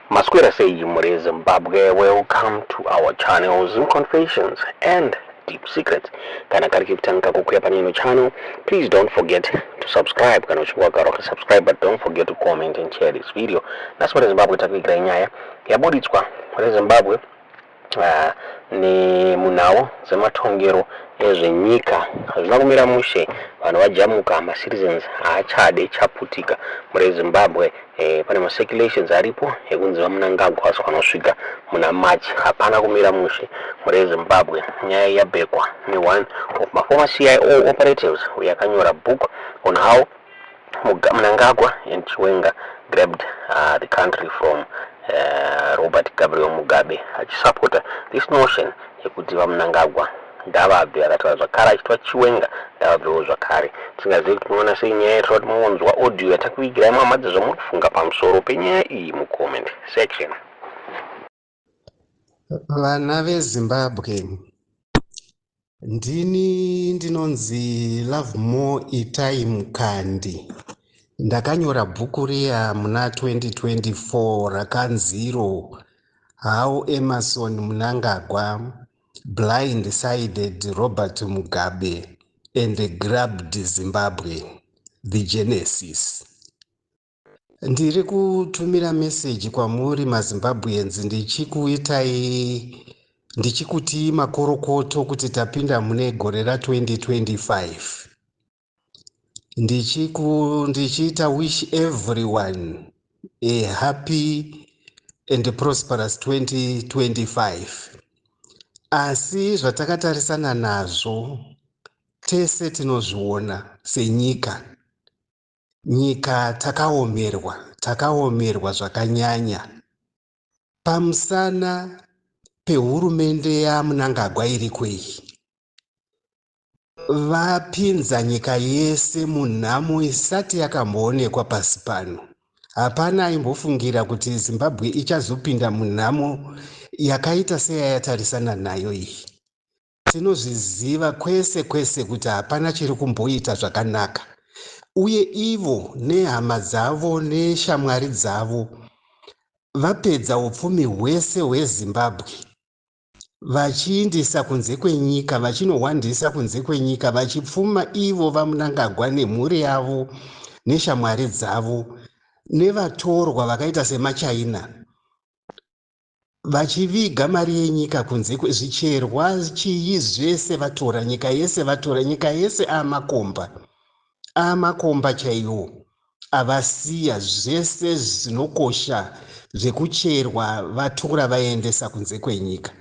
Masquera Sage Muri Zimbabwe, welcome to our channel Zoom Confessions and Deep Secrets. Kana karikipitanga kukuya panino channel, please don't forget to subscribe. Kana uchukua karoka subscribe, but don't forget to comment and share this video. That's what Zimbabwe takwikira nyaya yabuditswa muri Zimbabwe ni munawo zematongero ezvenyika hazvina kumira mushe. Vanhu vajamuka, macitizens haachade chaputika muri Zimbabwe. Pane macirculations aripo ekunzi vaMnangagwa vanosvika muna March. Hapana kumira mushe muri Zimbabwe. Nyaya yabhekwa one of my former CIO operatives yakanyora book on how Mnangagwa and Chiwenga grabbed the country from Robert Gabriel Mugabe, achisupporta this notion yekuti vaMnangagwa ndavabve vakataura zvakare achitwa Chiwenga ndavabvewo zvakare. Tingazivi kuti munoona sei nyaya yaitwa kuti muonzwa audio yatakuvigirai mamadzi zvamuri kufunga pamusoro penyaya iyi mucomment section. Vana veZimbabwe, ndinonzi Lovemore Itai Mukandi. Ndakanyora bhuku riya muna 2024 rakanziro How Emmerson Mnangagwa blindsided Robert Mugabe and grabbed Zimbabwe, the Genesis. Ndiri kutumira message kwamuri maZimbabweans ndichikuti makorokoto kuti tapinda mune gore ra2025. Ndichiita wish everyone a happy and prosperous 2025. Asi zvatakatarisana nazvo tese tinozviona senyika. Nyika takaomerwa zvakanyanya. Pamusana pehurumende yaMnangagwa iri kwei. Vapinza nyika yese munhamo isati yakamboonekwa pasi pano. Hapana aimbofungira kuti Zimbabwe ichazopinda munhamo yakaita seyayatarisana nayo iyi. Tinozviziva kwese kuti hapana chiri kumboita zvakanaka. Uye ivo nehama dzavo neshamwari dzavo vapedza upfumi hwese hweZimbabwe vachiindisa kunze kwenyika, vachinohwandisa kunze kwenyika, vachipfuma ivo vaMnangagwa nemhuri yavo neshamwari dzavo nevatorwa vakaita semaChina, vachiviga mari yenyika kunze zvicherwa chii zvese vatora, nyika yese amakomba chaiwo, avasiya zvese zvinokosha zvekucherwa vatora vaendesa kunze kwenyika.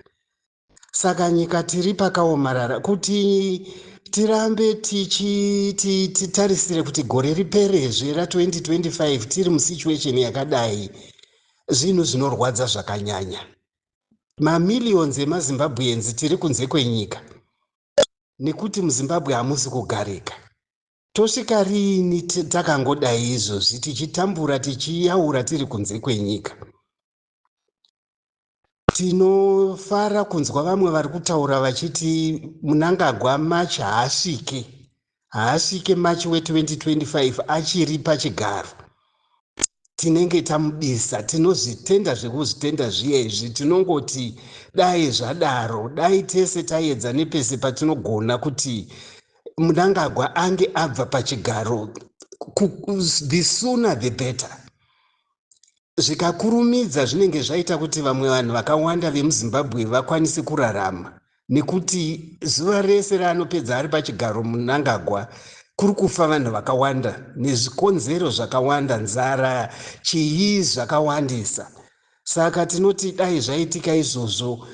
Saka nyika tiri pakaomarara kuti tirambe titarisire kuti gore riperezve ra2025 tiri musituation yakadai, zvinhu zvinorwadza zvakanyanya. Mamillions emaZimbabweans tiri kunze kwenyika nekuti muZimbabwe hamusi kugarika. Tosvika rini takangodai izvozvi tichitambura tichiyaura tiri kunze kwenyika? Tinofara kunzwa vamwe vari kutaura vachiti Mnangagwa March haasvike March we2025 achiri pachigaro. Tinenge tamudisa, tinozvitenda zvekuzvitenda zviya izvi. Tinongoti dai zvadaro, dai tese taedza nepese patinogona kuti Mnangagwa ange abva pachigaro, the sooner the better. Zvikakurumidza zvinenge zvaita kuti vamwe vanhu vakawanda vemuZimbabwe vakwanise kurarama, nekuti zuva rese raanopedza ari pachigaro Mnangagwa kuri kufa vanhu vakawanda nezvikonzero zvakawanda, nzara, chii zvakawandisa. Saka tinoti dai zvaitika izvozvo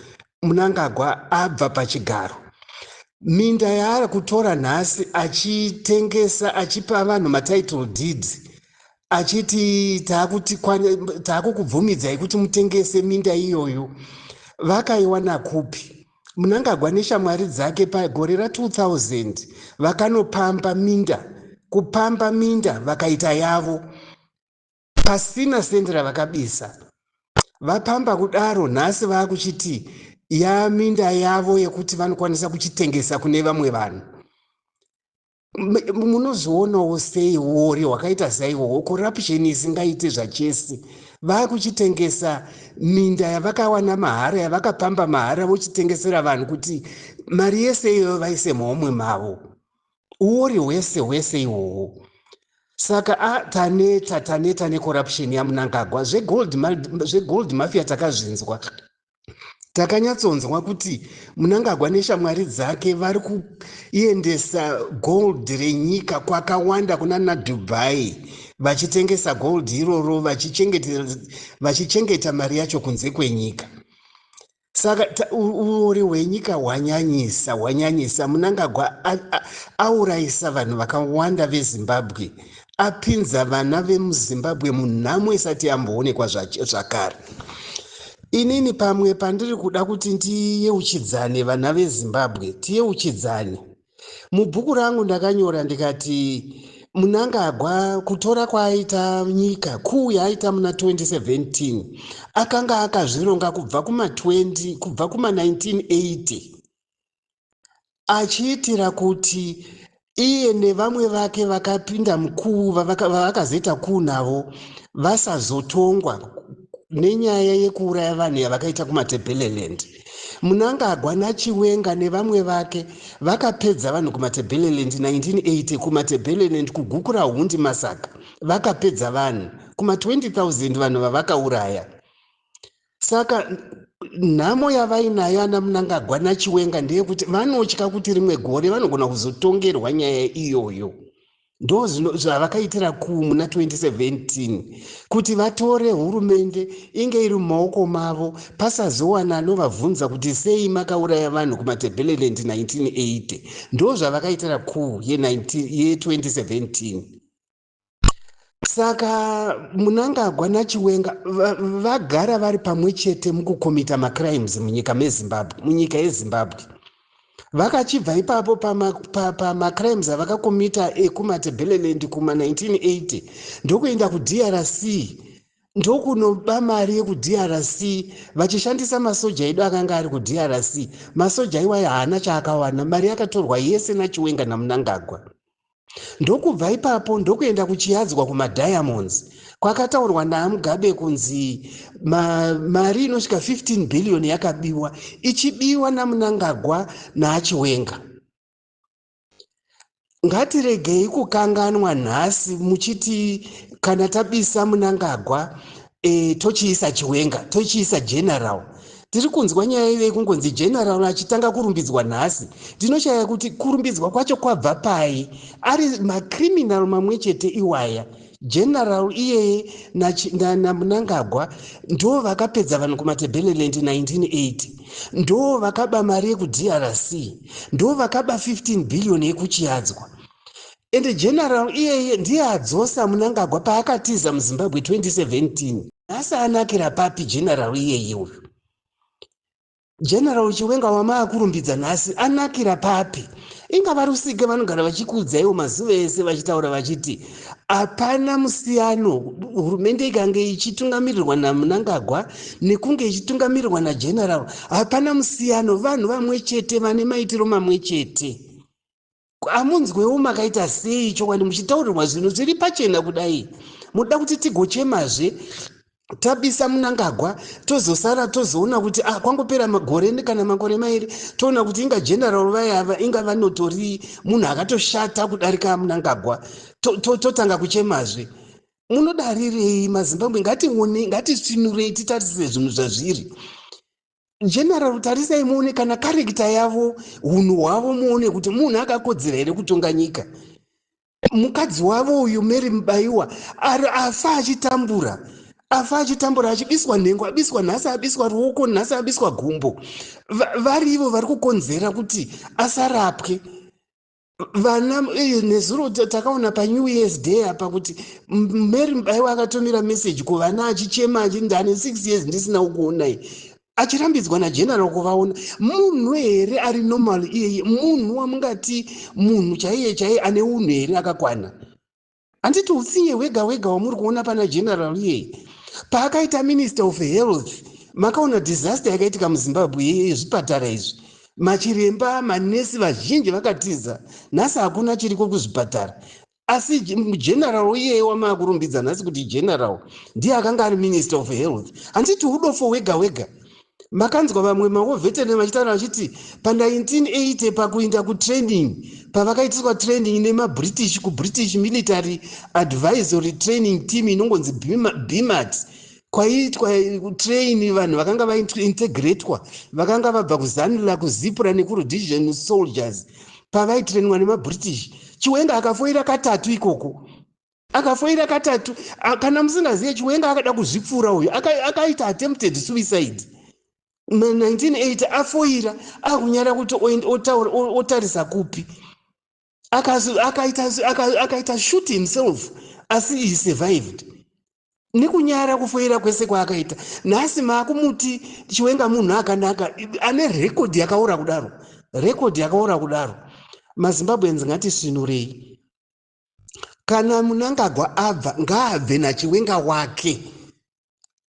Mnangagwa abva pachigaro. Minda yaari kutora nhasi achitengesa, achipa vanhu matitle deeds, achiti taakukubvumidzai kuti mutengese minda iyoyo, vakaiwana kupi? Mnangagwa neshamwari dzake pagore ra2000 vakanopamba minda, kupamba minda vakaita yavo pasina sendi ravakabisa. Vapamba kudaro, nhasi vaakuchiti yaminda yavo yekuti vanokwanisa kuchitengesa kune vamwe vanhu. munozvionawo sei wori hwakaita saihwohwo, corruption isingaiti zvachese. Vakuchitengesa minda yavakawana mahara, yavakapamba mahara vochitengesera vanhu kuti mari yese iyoyo vaise maomwe mavo. Uori hwese ihwohwo. Saka taneta necorruption yaMnangagwa. Zvegold mafia takazvinzwa. Takanyatsonzwa kuti Mnangagwa neshamwari dzake vari kuendesa gold renyika kwakawanda kuna Dubai, vachitengesa gold iroro, vachichengeta mari yacho kunze kwenyika. Saka uori hwenyika hwanyanyisa. Mnangagwa aurayisa vanhu vakawanda veZimbabwe, apinza vana vemuZimbabwe munhamo isati yamboonekwa zvakare. Inini pamwe pandiri kuda kuti ndiyeuchidzane vana veZimbabwe, tiyeuchidzane. Mubhuku rangu ndakanyora ndikati Mnangagwa kutora kwaaita nyika, kuu yaaita muna 2017, akanga akazvironga kubva kuma1980, achiitira kuti iye nevamwe vake vakapinda mukuu vavakazoita kuu navo vasazotongwa nenyaya yekuuraya vanhu yavakaita kumaTebeleland. Mnangagwa naChiwenga nevamwe vake vakapedza vanhu kumaTebeleland 1980, kumaTebeleland kugukura hundi masaka vakapedza vanhu kuma 20,000 vanhu vavakauraya. Saka nhamo yavainayo ana Mnangagwa naChiwenga ndeyekuti vanotya kuti rimwe gore vanogona kuzotongerwa nyaya iyoyo. Ndo zvavakaitira kuu muna 2017, kuti vatore hurumende inge iri mumaoko mavo, pasazowana anovabvunza kuti sei makauraya vanhu kumaTebeleland 1980. Ndo zvavakaitira kuu ye2017. Saka Mnangagwa naChiwenga vagara vari pamwe chete mukukomita macrimes munyika yeZimbabwe. Vakachibva ipapo pamacrimes avakakomita ekumaTebeleland kuma1980 ndokuenda kuDRC, ndokunoba mari yekuDRC vachishandisa masoja edu akanga ari kuDRC. Masoja iwayo haana chaakawana, mari yakatorwa yese naChiwenga naMnangagwa. Ndokubva ipapo ndokuenda kuchiyadzwa kumaDiamonds, kwakataurwa naMugabe kunzi mari inosvika 15 billion yakabiwa, ichibiwa naMnangagwa naChiwenga. Ngatiregei kukanganwa nhasi muchiti kana tabisa Mnangagwa tochiisa Chiwenga, tochiisa general. Tiri kunzwa nyaya ive kungonzi general achitanga kurumbidzwa nhasi. Ndinoshaya kuti kurumbidzwa kwacho kwabva pai, ari macriminal mamwe chete iwaya. General iyeye naMnangagwa ndo vakapedza vanhu kumaTebeleland 1980, ndo vakaba mari yekuDRC, ndo vakaba 15 billion yekuchiyadzwa. Ende general iyeye ndiye adzosa Mnangagwa paakatiza muZimbabwe 2017. Nhasi anakira papi general iyeye uyu? General Chiwenga wamaakurumbidza nhasi anakira papi? Ingava Rusike vanogara vachikudzaiwo mazuva ese vachitaura vachiti hapana musiyano, hurumende ikange ichitungamirirwa naMnangagwa nekunge ichitungamirirwa naGeneral, hapana musiyano, vanhu vamwe chete vane maitiro mamwe chete. Amunzwewo makaita sei chokwadi muchitaurirwa zvinhu zviri pachena kudai? Muda kuti tigochemazve tabisa Mnangagwa tozosara tozoona kuti kwangopera magore kana makore mairi toona kuti inga general vayava inga vanotori munhu akatoshata kudarika Mnangagwa, totanga kuchemazve. Munodarirei maZimbabwe? Ngatisvinurei titarise zvinhu zvazviri. General tarisai muone kana karekita yavo, hunhu hwavo muone kuti munhu akakodzera here kutonga nyika. Mukadzi wavo uyu Mary Mubaiwa afa achitambura achibiswa nhengo, abiswa nhasi, abiswa ruoko, nhasi abiswa gumbo. Varivo vari kukonzera kuti asarapwe. Vana nezuro takaona paNew Year's Day apa kuti Mary Mubaiwa akatumira message kuvana achichema ndane 6 years ndisina kuonai, achirambidzwa naGeneral kuvaona. Munhu here ari normal iyeye? Munhu wamungati munhu chaiye ane unhu here akakwana? Handiti utsinye hwega hwamuri kuona pana General iyeye. Paakaita Minister of Health, makaona disaster yakaitika muZimbabwe yezvipatara izvi. machiremba manesi vazhinji vakatiza, nhasi hakuna chiriko kuzvipatara. Asi general iyeye wamaakurumbidza nhasi kuti general ndiye akanga ari minister of health. Handiti udofo wega wega. Makanzwa vamwe maveterani vachitaura vachiti pa1980 pakuinda kutraining, pavakaitiswa training nemabritish kubritish military advisory training team inongonzi BMAT, kwaiitwa train vanhu vakanga vaintegratwa, vakanga vabva kuzanula, kuzipura nekurhodesian soldiers. Pavaitrainwa nemabritish, Chiwenga akafoira katatu ikoko, akafoira katatu. Kana musingazive, Chiwenga akada kuzvipfura uyu, akaita attempted suicide. 1980 afoira akunyara kuti otarisa kupi, akaita shoot himself, asi he survived. Nekunyara kufoira kwese kwaakaita, nhasi maakumuti Chiwenga munhu akanaka ane record yakaora kudaro, record yakaora kudaro. MaZimbabweans ngatisvinurei. Kana Mnangagwa abva, ngaabve naChiwenga wake.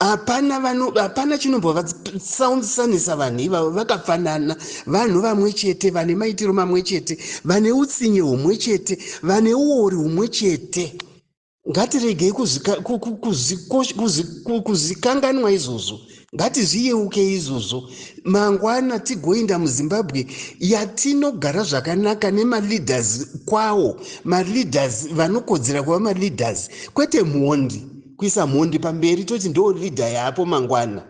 Hapana chinombovasausanisa vanhu ivavo. Vakafanana, vanhu vamwe chete, vane maitiro mamwe chete, vane utsinye humwe chete, vane uori humwe chete. Ngatiregei kuzikanganwa izvozvo, ngatizviyeuke izvozvo. Mangwana tigoinda muZimbabwe yatinogara zvakanaka nemaleaders kwawo, maleaders vanokodzera kuva maleaders, kwete mhondi, kuisa mhondi pamberi toti ndo leader yapo mangwana.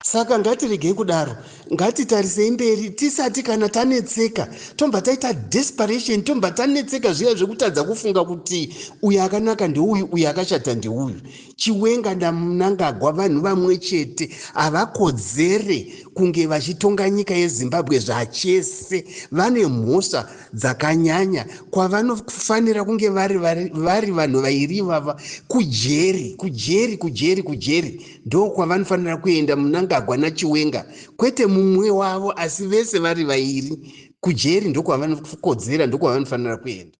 Saka ngatiregei kudaro, ngatitarisei mberi tisati kana tanetseka, tomba taita desperation, tomba tanetseka zviya zvekutadza kufunga kuti uyu akanaka ndeuyu, uyu akashata ndeuyu. Chiwenga naMnangagwa vanhu vamwe chete, havakodzere kunge vachitonga nyika yeZimbabwe zvachese. Vane mhosva dzakanyanya kwavanofanira kunge vari vanhu vairi vava kujeri. Ndo kwavanofanira kuenda Mnangagwa naChiwenga, kwete mumwe wavo, asi vese vari vairi kujeri. Ndo kwavanokodzera, ndo kwavanofanira kuenda.